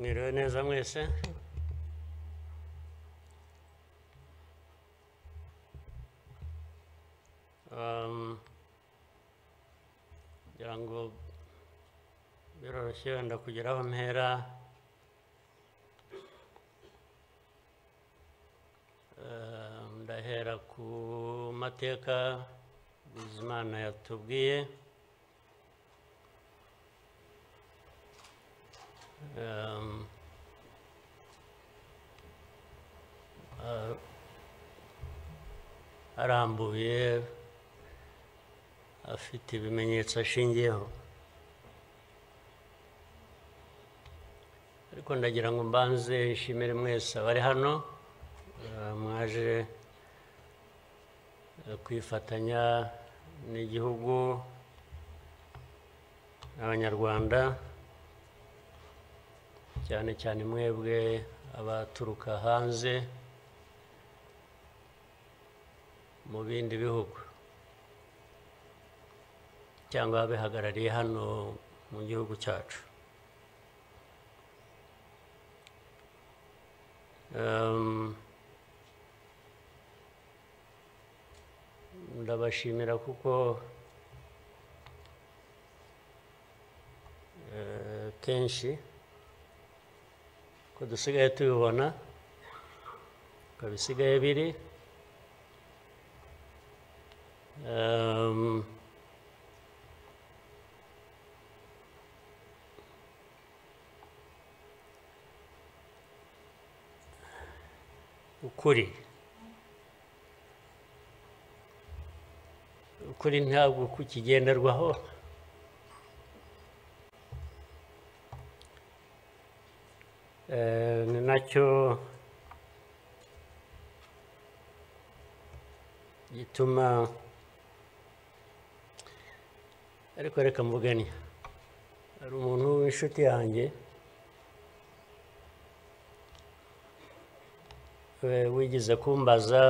Mwiriwe neza mwese. Ngira ngo biroroshye wenda kugera aho mpera. Ndahera ku mateka Bizimana yatubwiye. Arambuye afite ibimenyetso ashingiyeho, ariko ndagira ngo mbanze nshimire mwese abari hano mwaje kwifatanya n'igihugu n'Abanyarwanda, cyane cyane mwebwe abaturuka hanze mu bindi bihugu cyangwa abihagarariye hano mu gihugu cyacu. Ndabashimira kuko kenshi ko dusigaye tubibona ko bisigaye biri, ukuri ntabwo kukigenderwaho, ni nacyo gituma, ariko reka mvugane, hari umuntu w'inshuti yanjye wigeze kumbaza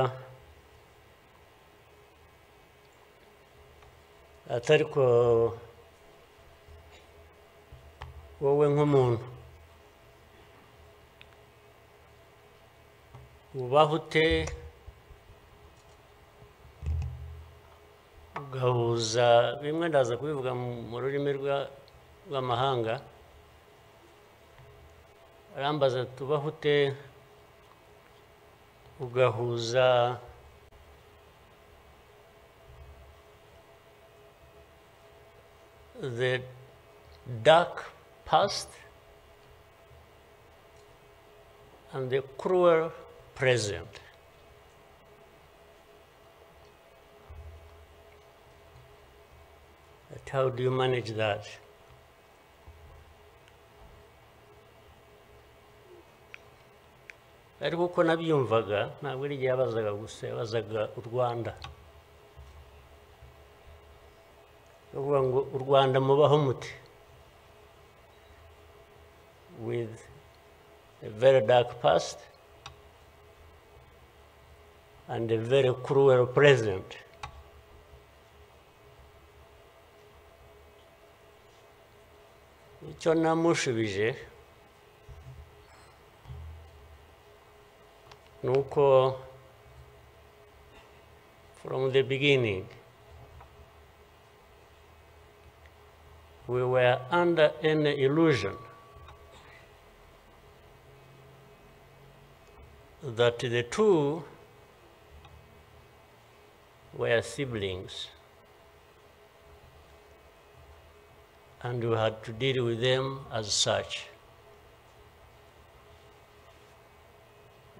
atari ko wowe nk'umuntu ubaho ute ugahuza bimwe, ndaza kubivuga mu rurimi rw'amahanga. Arambaza tubaho ute ugahuza the dark past and the cruel present. But how do you manage that? Ariko uko nabyumvaga ntabwo ari igihe yabazaga gusa, yabazaga u Rwanda. Uvuga ngo u Rwanda mubaho muti, with a very dark past and a very cruel present. Icyo namushubije nuko from the beginning we were under an illusion that the two were siblings and we had to deal with them as such.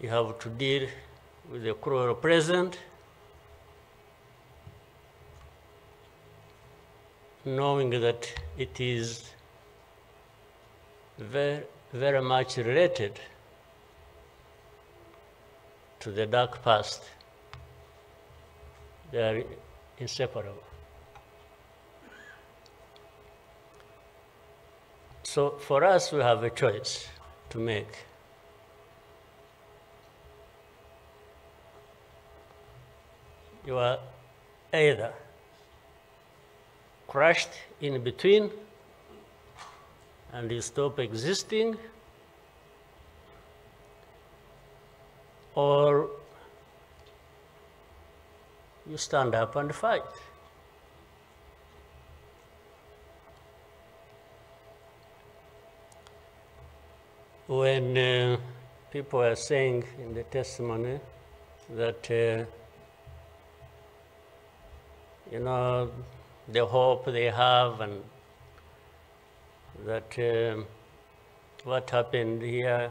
You have to deal with the cruel present, knowing that it is very, very much related to the dark past. They are inseparable. So for us, we have a choice to make. You are either crushed in between and you stop existing, or you stand up and fight. When people are saying in the testimony that, you know, the hope they have and that what happened here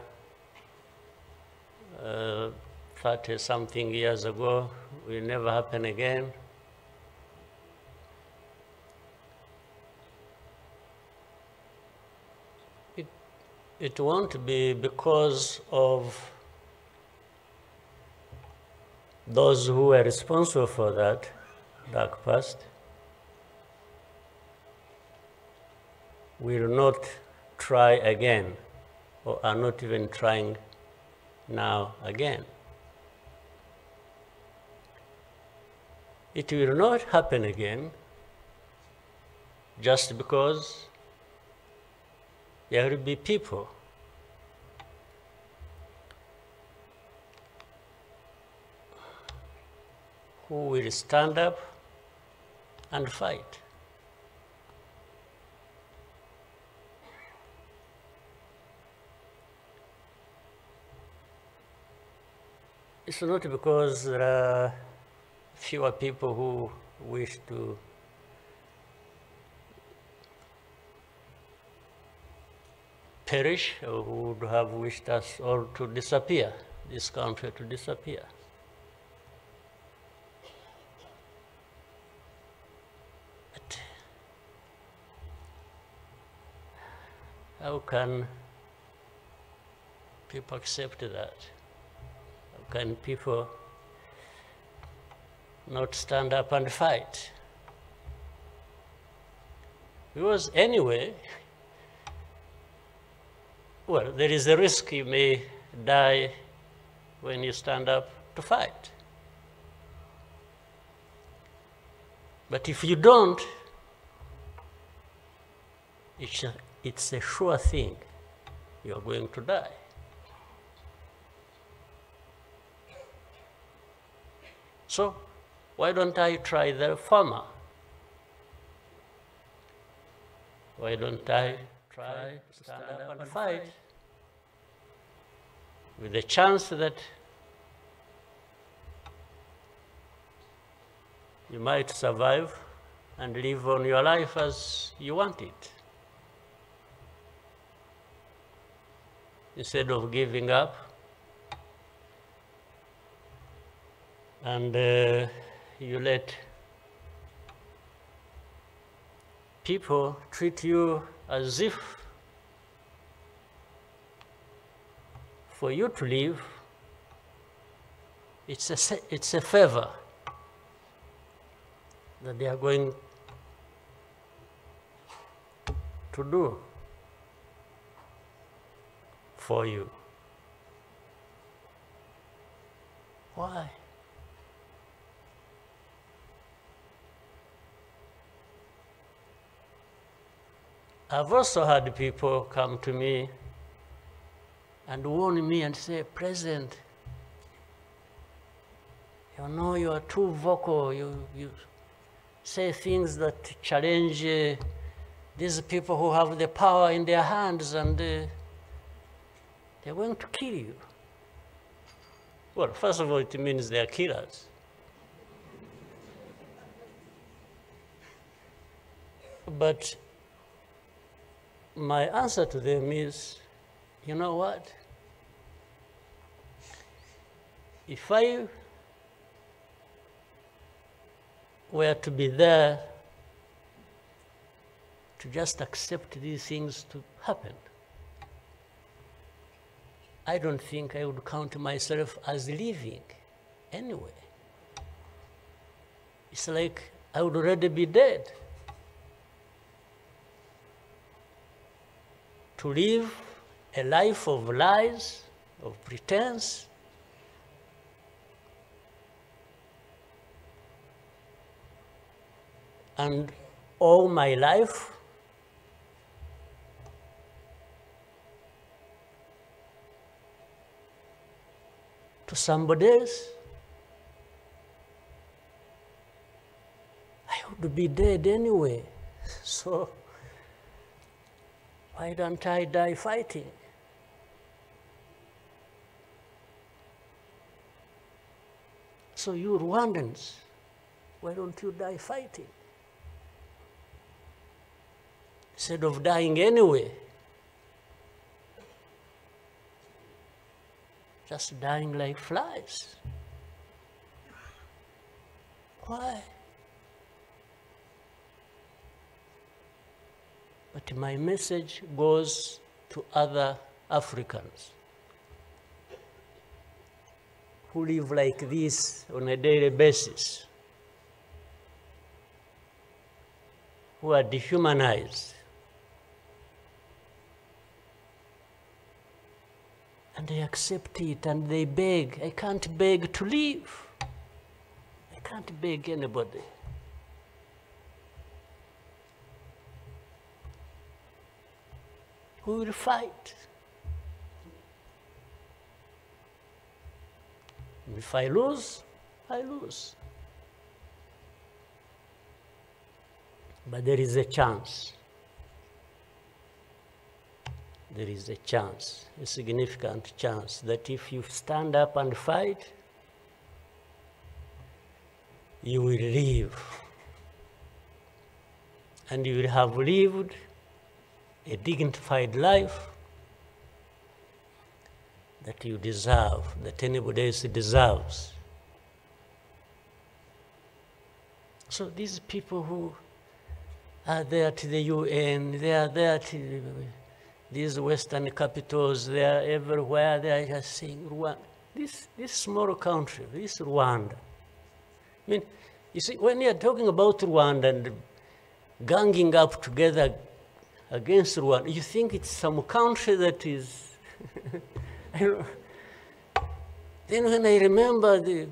30-something years ago will never happen again. It won't be because of those who were responsible for that dark past. Will not try again, or are not even trying now again. It will not happen again just because there will be people who will stand up and fight. It's not because there are fewer people who wish to perish or who would have wished us all to disappear, this country to disappear. But how can people accept that? How can people not stand up and fight? Because anyway, well, there is a risk you may die when you stand up to fight. But if you don't, it's a sure thing you are going to die. So why don't I try the former? Why don't I try to stand up and fight with the chance that you might survive and live on your life as you want it, instead of giving up and you let people treat you as if for you to live, it's a favor that they are going to do for you. Why? I've also had people come to me and warn me and say, President, you know you are too vocal, you say things that challenge these people who have the power in their hands and they're going to kill you. Well, first of all, it means they are killers. But my answer to them is, you know what? If I were to be there to just accept these things to happen, I don't think I would count myself as living anyway. It's like I would already be dead. To live a life of lies, of pretense, and all my life to somebody else, I would be dead anyway. So why don't I die fighting? So you Rwandans, why don't you die fighting? Instead of dying anyway, just dying like flies. Why? But my message goes to other Africans who live like this on a daily basis, who are dehumanized. And they accept it and they beg. I can't beg to live. I can't beg anybody. Who will fight? If I lose, I lose. But there is a chance. There is a chance, a significant chance, that if you stand up and fight, you will live. And you will have lived a dignified life that you deserve, that anybody else deserves. So these people who are there to the UN, they are there to these Western capitals, they are everywhere, they are just saying, Rwanda, this small country, this Rwanda. I mean, you see, when you're talking about Rwanda and ganging up together against Rwanda, you think it's some country that is, I don't know. Then when I remember the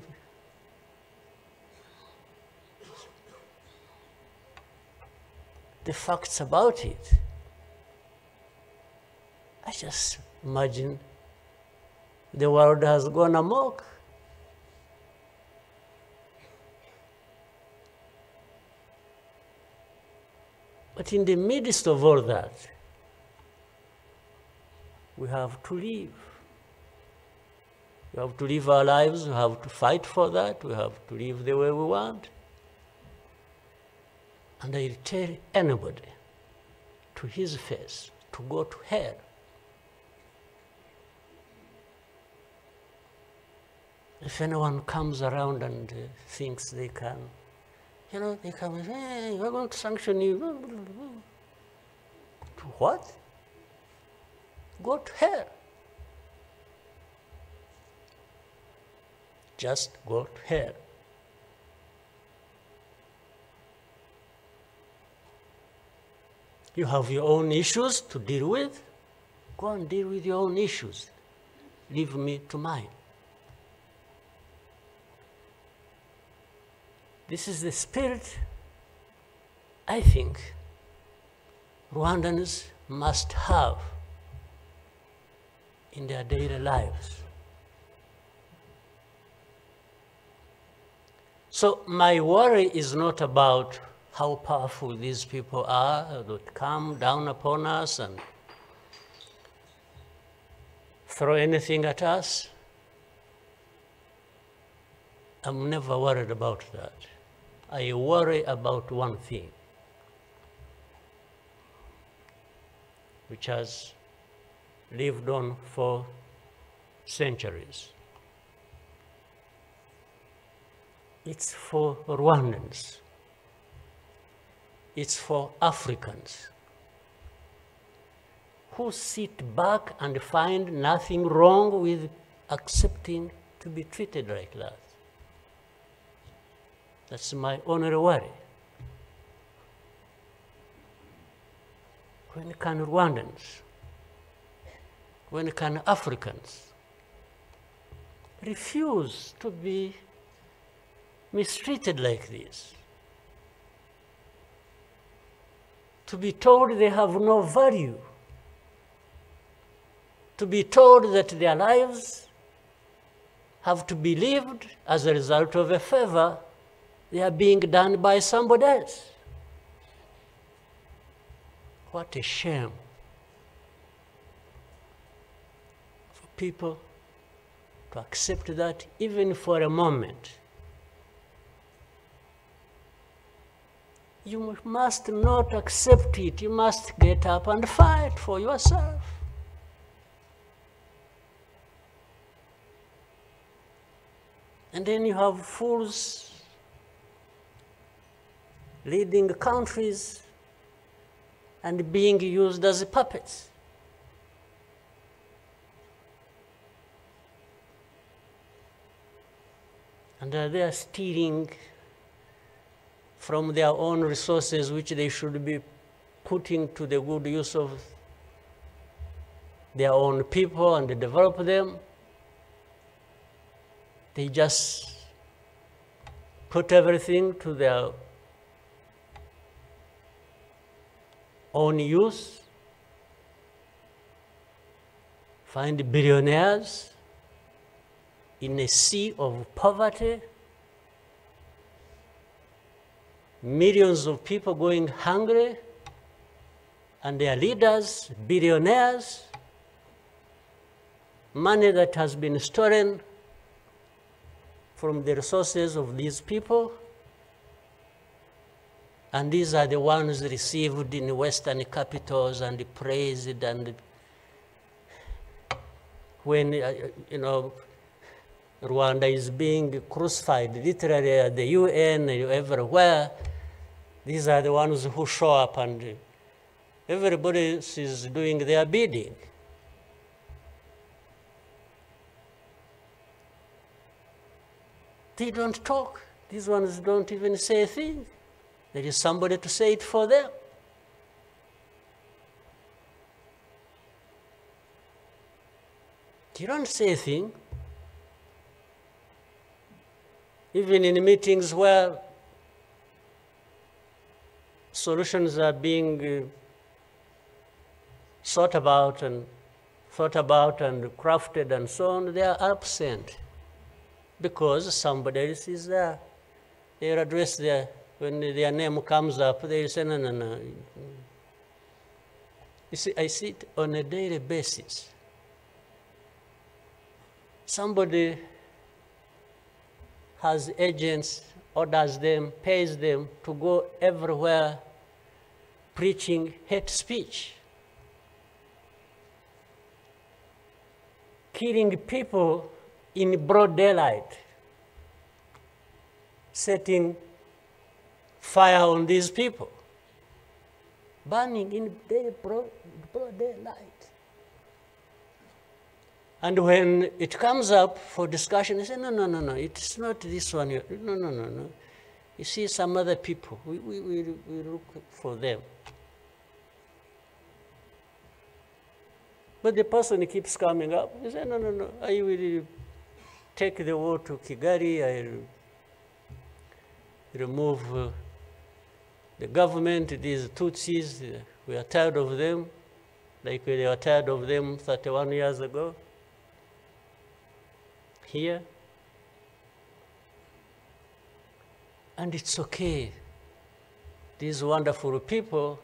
facts about it, I just imagine the world has gone amok. But in the midst of all that, we have to live. We have to live our lives, we have to fight for that, we have to live the way we want. And I'll tell anybody to his face to go to hell. If anyone comes around and thinks they can, you know, they come and say, hey, we're going to sanction you. To what? Go to hell. Just go to hell. You have your own issues to deal with. Go and deal with your own issues. Leave me to mine. This is the spirit, I think, Rwandans must have in their daily lives. So my worry is not about how powerful these people are that come down upon us and throw anything at us. I'm never worried about that. I worry about one thing, which has lived on for centuries. It's for Rwandans. It's for Africans who sit back and find nothing wrong with accepting to be treated like that. That's my only worry. When can Rwandans, when can Africans refuse to be mistreated like this? To be told they have no value, to be told that their lives have to be lived as a result of a favor they are being done by somebody else. What a shame for people to accept that even for a moment. You must not accept it. You must get up and fight for yourself. And then you have fools leading countries and being used as puppets. And they are stealing from their own resources, which they should be putting to the good use of their own people and develop them. They just put everything to their own use, find billionaires in a sea of poverty, millions of people going hungry, and their leaders, billionaires, money that has been stolen from the resources of these people, and these are the ones received in Western capitals and praised, and when, Rwanda is being crucified, literally at the UN, everywhere, these are the ones who show up and everybody is doing their bidding. They don't talk. These ones don't even say a thing. There is somebody to say it for them. You don't say a thing. Even in meetings where solutions are being thought about and crafted and so on, they are absent because somebody else is there. They are addressed there. When their name comes up, they say, no, no, no. You see, I see it on a daily basis. Somebody has agents, orders them, pays them to go everywhere preaching hate speech, killing people in broad daylight, setting fire on these people, burning in broad daylight. And when it comes up for discussion, they say, no, no, no, no, it's not this one. No, no, no, no. You see some other people, we look for them. But the person keeps coming up. He says, no, no, no, I will take the war to Kigali, I will remove the government, these Tutsis, we are tired of them, like they were tired of them 31 years ago. Here. And it's okay. These wonderful people,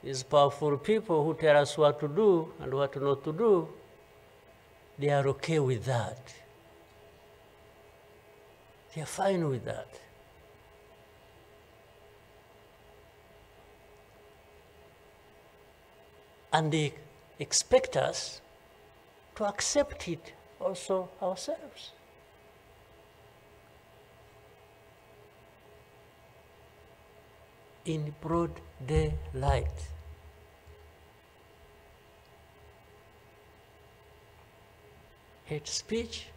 these powerful people who tell us what to do and what not to do, they are okay with that. They are fine with that. And they expect us to accept it also ourselves. In broad daylight. Hate speech,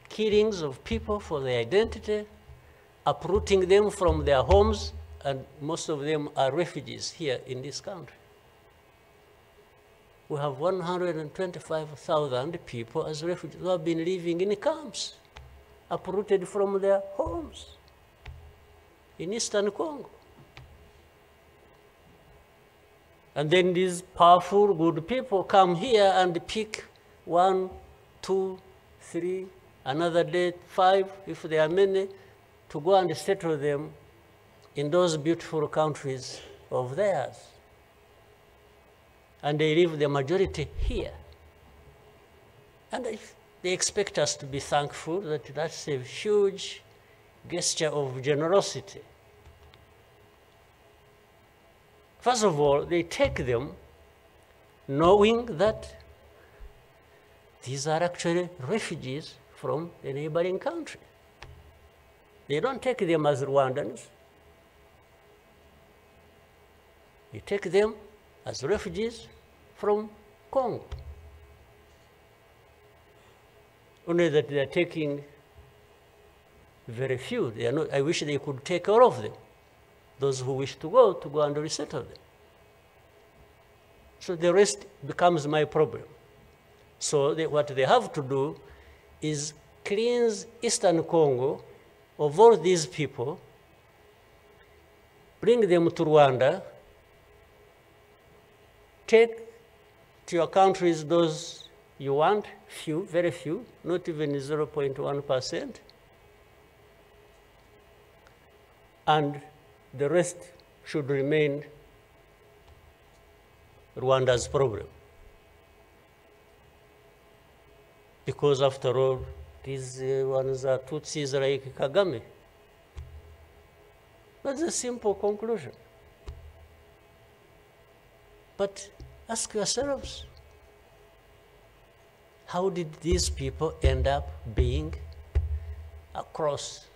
killings of people for their identity, uprooting them from their homes, and most of them are refugees here in this country. We have 125,000 people as refugees who have been living in camps, uprooted from their homes in eastern Congo. And then these powerful, good people come here and pick 1, 2, 3, another day 5, if there are many, to go and settle them in those beautiful countries of theirs. And they leave the majority here. And they expect us to be thankful that that's a huge gesture of generosity. First of all, they take them knowing that these are actually refugees from a neighboring country. They don't take them as Rwandans. They take them as refugees from Congo. Only that they are taking very few. They are not, I wish they could take all of them. Those who wish to go and resettle them. So the rest becomes my problem. So what they have to do is cleanse Eastern Congo of all these people, bring them to Rwanda, take to your countries those you want, few, very few, not even 0.1%, and the rest should remain Rwanda's problem. Because after all, these ones are Tutsis like Kagame. That's a simple conclusion. But ask yourselves, how did these people end up being across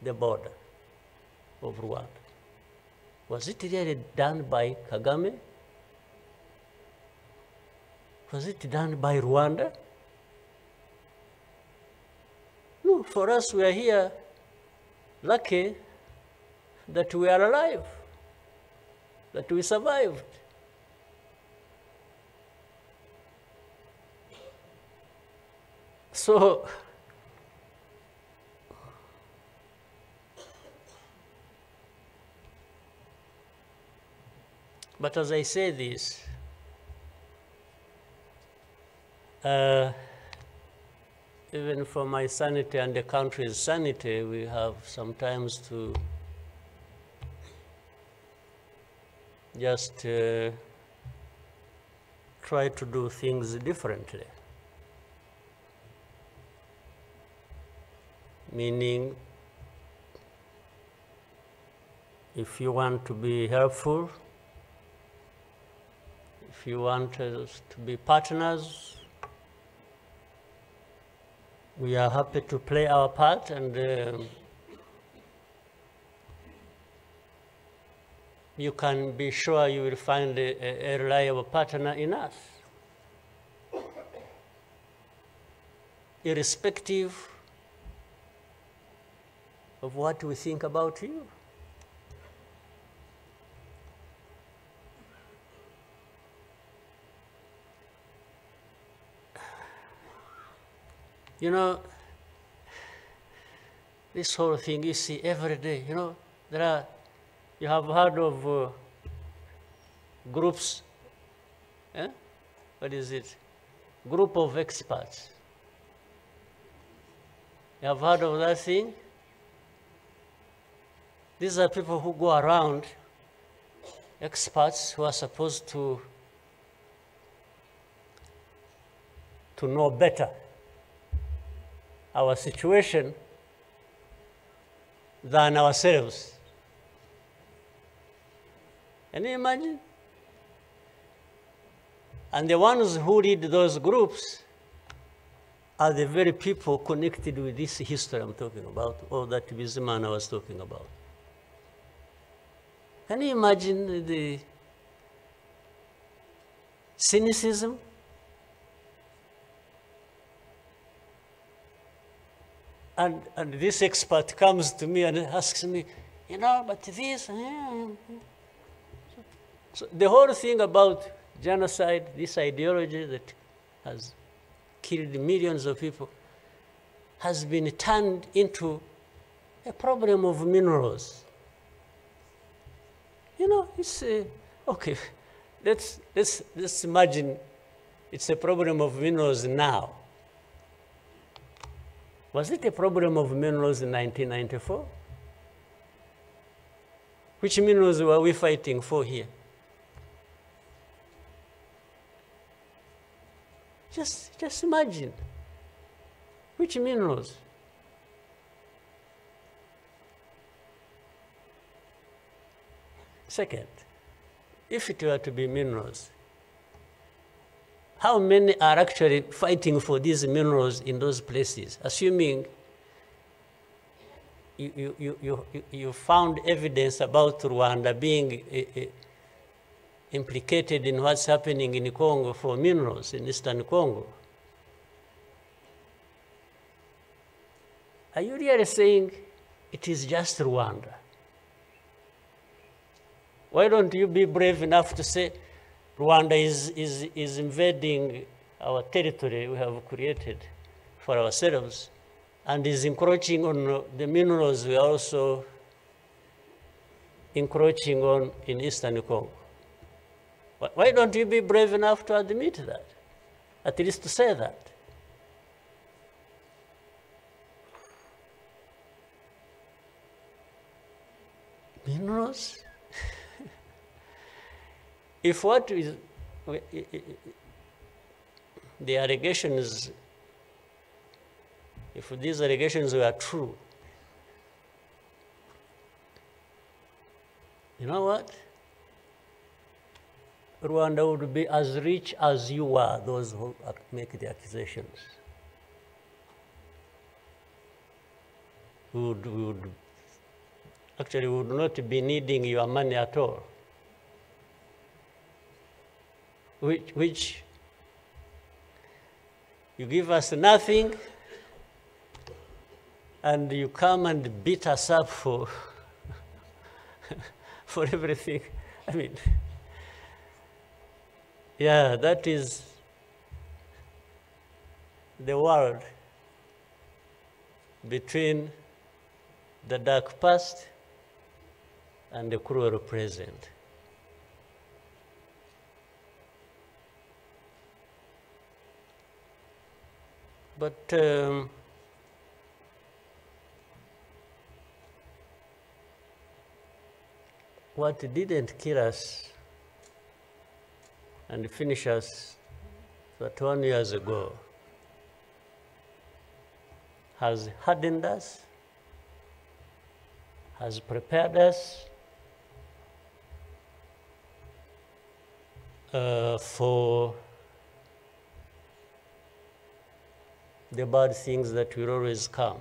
the border of Rwanda? Was it really done by Kagame? Was it done by Rwanda? No, for us, we are here lucky that we are alive, that we survived. So, but as I say this, even for my sanity and the country's sanity, we have sometimes to just try to do things differently. Meaning, if you want to be helpful, if you want us to be partners, we are happy to play our part, and you can be sure you will find a reliable partner in us, irrespective of what we think about you. You know, this whole thing you see every day, you know, you have heard of groups, what is it? Group of experts. You have heard of that thing? These are people who go around, experts who are supposed to know better our situation than ourselves. Can you imagine? And the ones who lead those groups are the very people connected with this history I'm talking about, or that Bizimana I was talking about. Can you imagine the cynicism? And this expert comes to me and asks me, you know, but this, So the whole thing about genocide, this ideology that has killed millions of people, has been turned into a problem of minerals. You know, it's okay. Let's imagine it's a problem of minerals now. Was it a problem of minerals in 1994? Which minerals were we fighting for here? Just imagine. Which minerals? Second, if it were to be minerals, how many are actually fighting for these minerals in those places, assuming you found evidence about Rwanda being implicated in what's happening in Congo for minerals in Eastern Congo? Are you really saying it is just Rwanda? Why don't you be brave enough to say Rwanda is invading our territory we have created for ourselves and is encroaching on the minerals we are also encroaching on in Eastern Congo? Why don't you be brave enough to admit that? At least to say that. Minerals? If what is the allegations, if these allegations were true, you know what? Rwanda would be as rich as you are, those who make the accusations. Would not be needing your money at all. Which you give us nothing and you come and beat us up for for everything. I mean, yeah, that is the world between the dark past and the cruel present. But what didn't kill us and finish us 21 years ago has hardened us, has prepared us for the bad things that will always come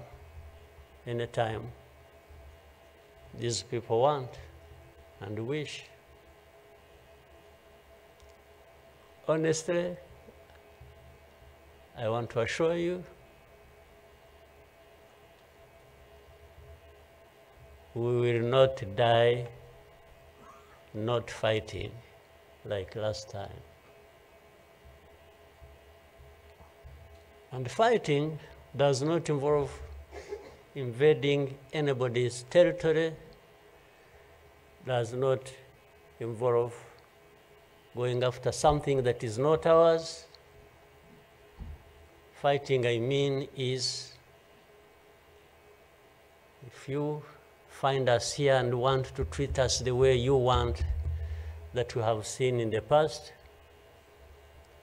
anytime these people want and wish. Honestly, I want to assure you, we will not die not fighting like last time. And fighting does not involve invading anybody's territory, does not involve going after something that is not ours. Fighting, I mean, is if you find us here and want to treat us the way you want that you have seen in the past,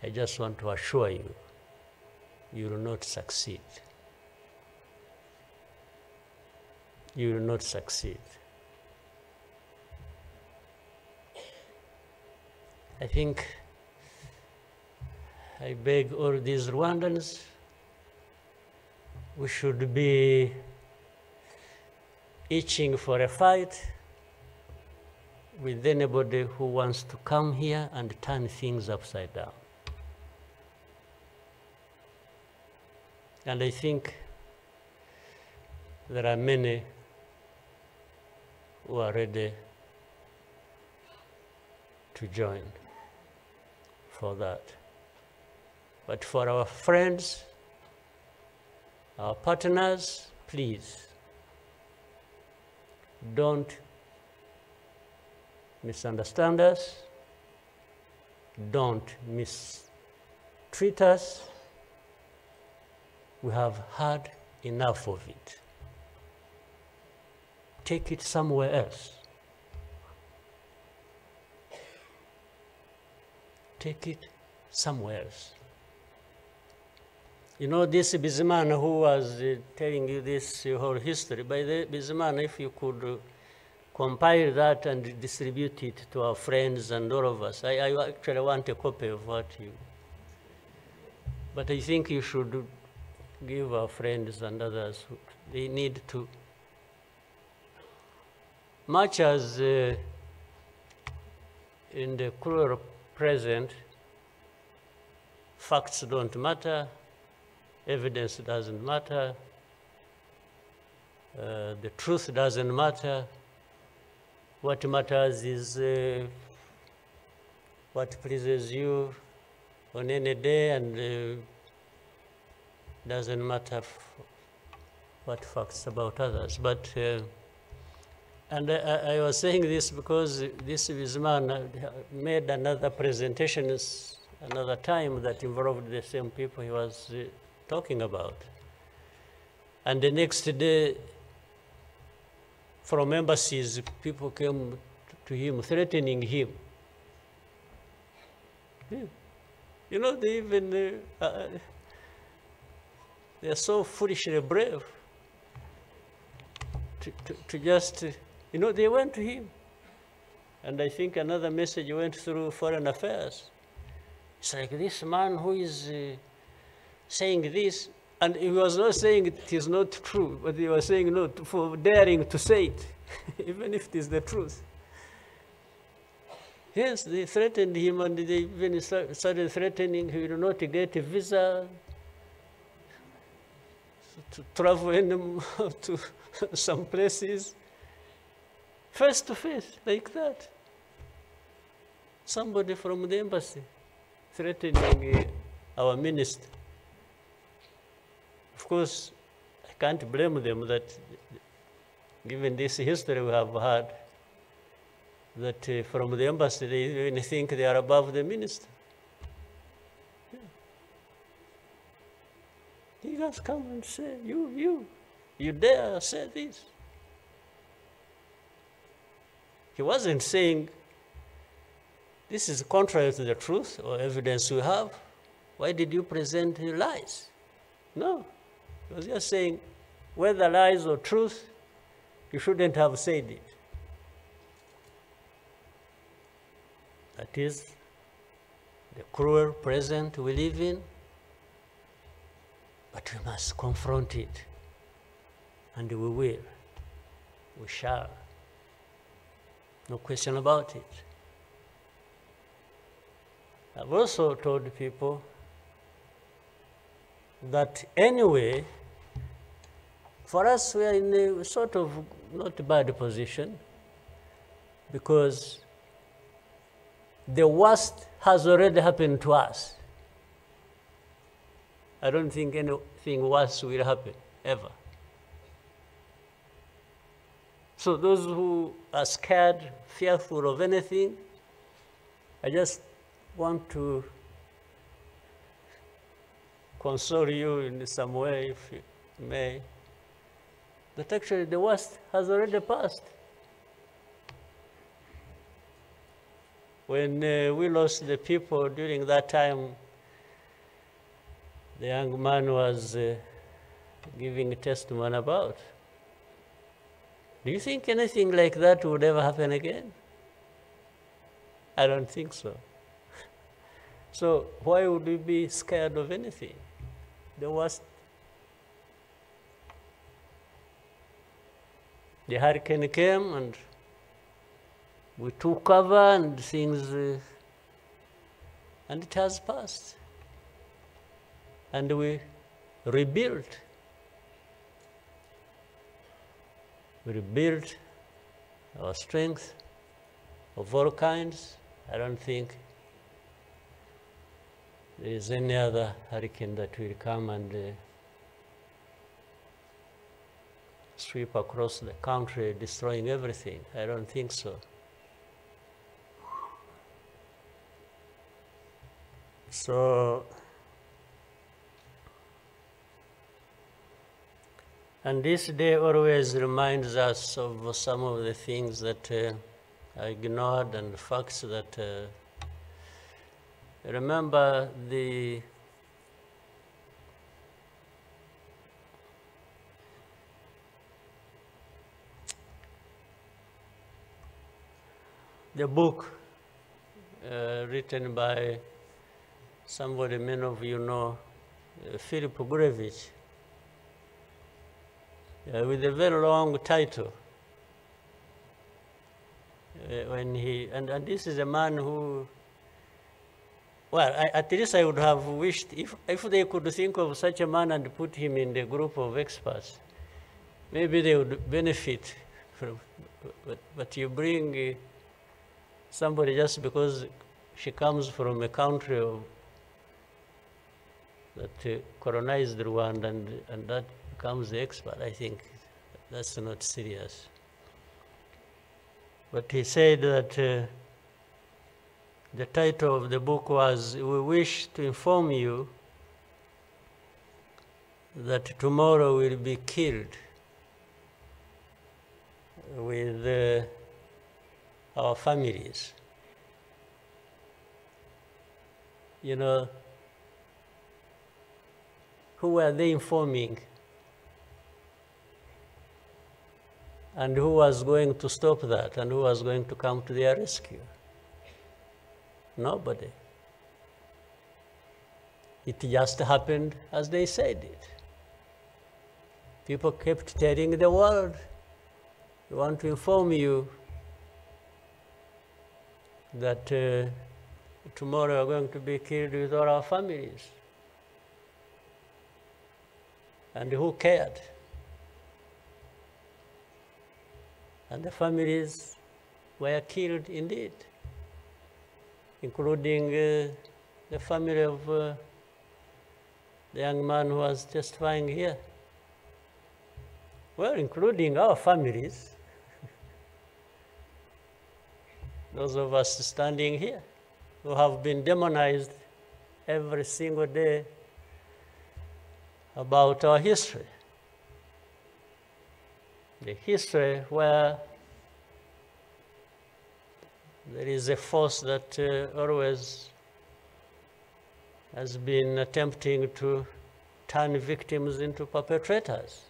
I just want to assure you, you will not succeed. You will not succeed. I think I beg all these Rwandans, we should be itching for a fight with anybody who wants to come here and turn things upside down. And I think there are many who are ready to join for that. But for our friends, our partners, please don't misunderstand us, don't mistreat us. We have had enough of it. Take it somewhere else. Take it somewhere else. You know, this Bizimana who was telling you this whole history, by the Bizimana, if you could compile that and distribute it to our friends and all of us. I actually want a copy of what you, but I think you should give our friends and others, they need to, much as in the cruel present, facts don't matter, evidence doesn't matter, the truth doesn't matter. What matters is what pleases you on any day, and doesn't matter what facts about others. But and I was saying this because this man made another presentation another time that involved the same people he was talking about. And the next day, from embassies, people came to him, threatening him. Yeah. You know, they even, they're so foolishly brave to just, you know, they went to him. And I think another message went through Foreign Affairs. It's like this man who is saying this, and he was not saying it is not true, but he was saying no for daring to say it, even if it is the truth. Yes, they threatened him, and they even started threatening he will not get a visa to travel to some places, face to face, like that. Somebody from the embassy threatening our minister. Of course, I can't blame them that, given this history we have had, that from the embassy they even think they are above the minister. Yeah. He just come and say, you dare say this. He wasn't saying, this is contrary to the truth or evidence we have. Why did you present lies? No. He was just saying, whether lies or truth, you shouldn't have said it. That is the cruel present we live in, but we must confront it, and we will. We shall. No question about it. I've also told people that anyway, for us, we are in a sort of not bad position, because the worst has already happened to us. I don't think anything worse will happen, ever. So those who are scared, fearful of anything, I just want to console you in some way, if you may, that actually the worst has already passed. When we lost the people during that time, the young man was giving a testimony about. Do you think anything like that would ever happen again? I don't think so. So why would we be scared of anything? The worst. The hurricane came and we took cover and things, and it has passed. And we rebuilt. We rebuilt our strength of all kinds. I don't think there is any other hurricane that will come and sweep across the country, destroying everything. I don't think so. So And this day always reminds us of some of the things that I ignored and facts that remember the book written by somebody many of you know, Philip Gurevich, with a very long title. When he, and this is a man who, well, at least I would have wished if they could think of such a man and put him in the group of experts, maybe they would benefit from, but you bring somebody just because she comes from a country that colonized Rwanda and that becomes the expert. I think that's not serious. But he said that the title of the book was, "We wish to inform you that tomorrow will be killed with our families." You know, who were they informing? And who was going to stop that? And who was going to come to their rescue? Nobody. It just happened as they said it. People kept telling the world, "We want to inform you that tomorrow we're going to be killed with all our families." And who cared? And the families were killed indeed, including the family of the young man who was testifying here. Well, including our families, those of us standing here, who have been demonized every single day about our history. The history where there is a force that always has been attempting to turn victims into perpetrators.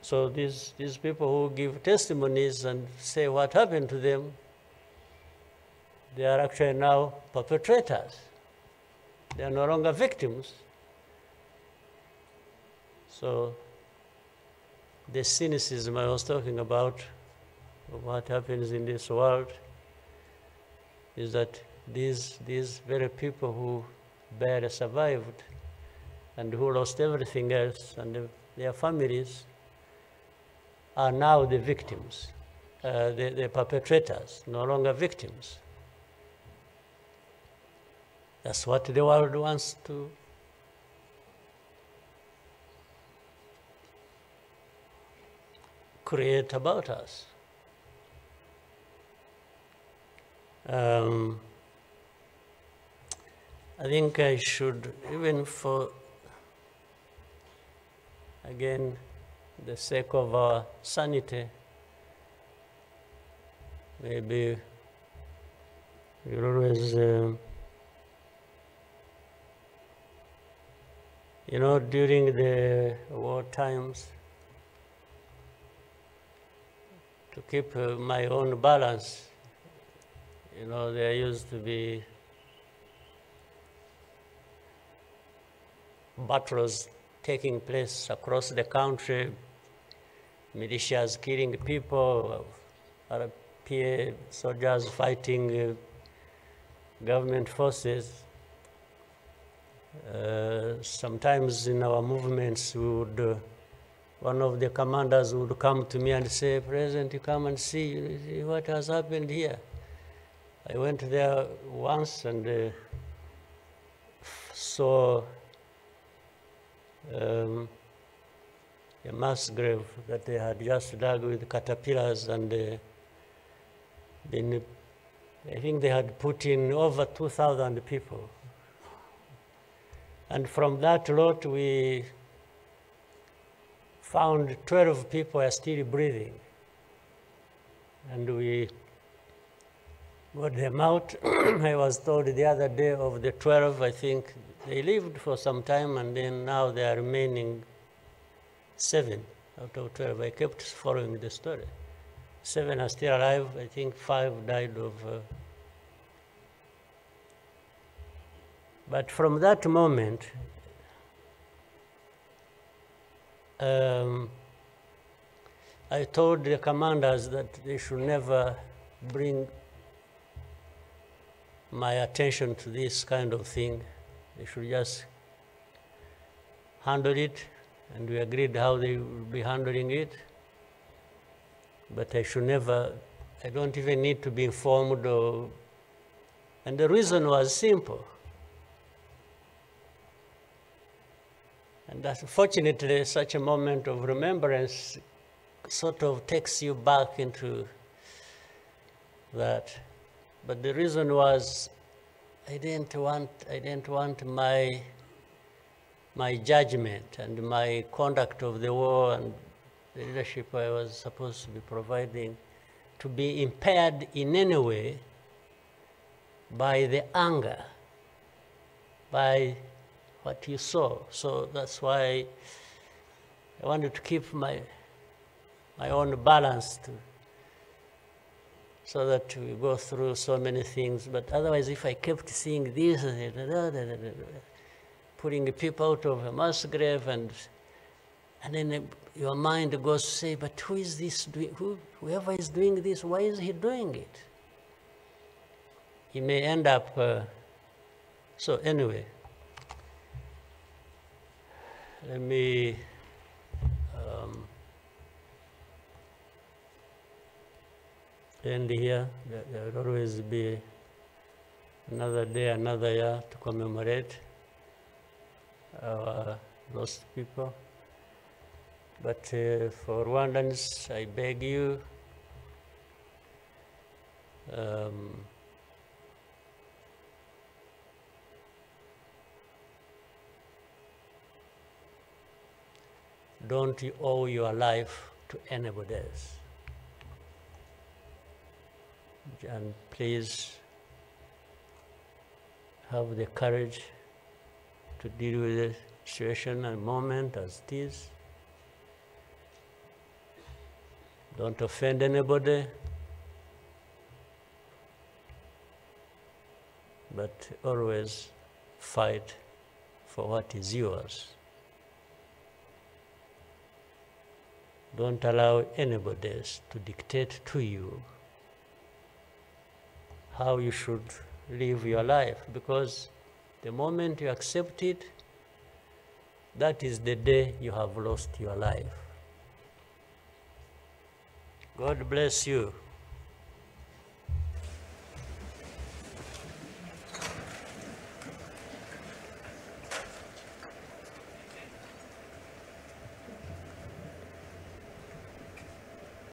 So these people who give testimonies and say what happened to them, they are actually now perpetrators. They are no longer victims. So the cynicism I was talking about of what happens in this world is that these very people who barely survived and who lost everything else and their families are now the victims, the perpetrators, no longer victims. That's what the world wants to create about us. I think I should, even for, again, the sake of our sanity, maybe we'll always, you know, during the war times, to keep my own balance, you know, there used to be battles taking place across the country, militias killing people, RPA soldiers fighting government forces. Sometimes in our movements, we would, one of the commanders would come to me and say, "President, you come and see what has happened here." I went there once and saw a mass grave that they had just dug with caterpillars, and I think they had put in over 2,000 people. And from that lot, we found 12 people are still breathing. And we got them out. I was told the other day of the 12, I think they lived for some time, and then now they are remaining 7 out of 12. I kept following the story. 7 are still alive. I think 5 died of... But from that moment, I told the commanders that they should never bring my attention to this kind of thing. They should just handle it, and we agreed how they would be handling it. But I should never, I don't even need to be informed or, and the reason was simple. And unfortunately, such a moment of remembrance sort of takes you back into that. But the reason was I didn't want my judgment and my conduct of the war and the leadership I was supposed to be providing to be impaired in any way by the anger, by what you saw. So that's why I wanted to keep my own balance so that we go through so many things. But otherwise, if I kept seeing this, putting people out of a mass grave, and then your mind goes to say, but who is this doing? Whoever is doing this, why is he doing it? He may end up. So anyway, let me end here. There will always be another day, another year to commemorate our lost people. But for Rwandans, I beg you, don't you owe your life to anybody else. And please have the courage to deal with the situation and moment as it is. Don't offend anybody, but always fight for what is yours. Don't allow anybody else to dictate to you how you should live your life, because the moment you accept it, that is the day you have lost your life. God bless you.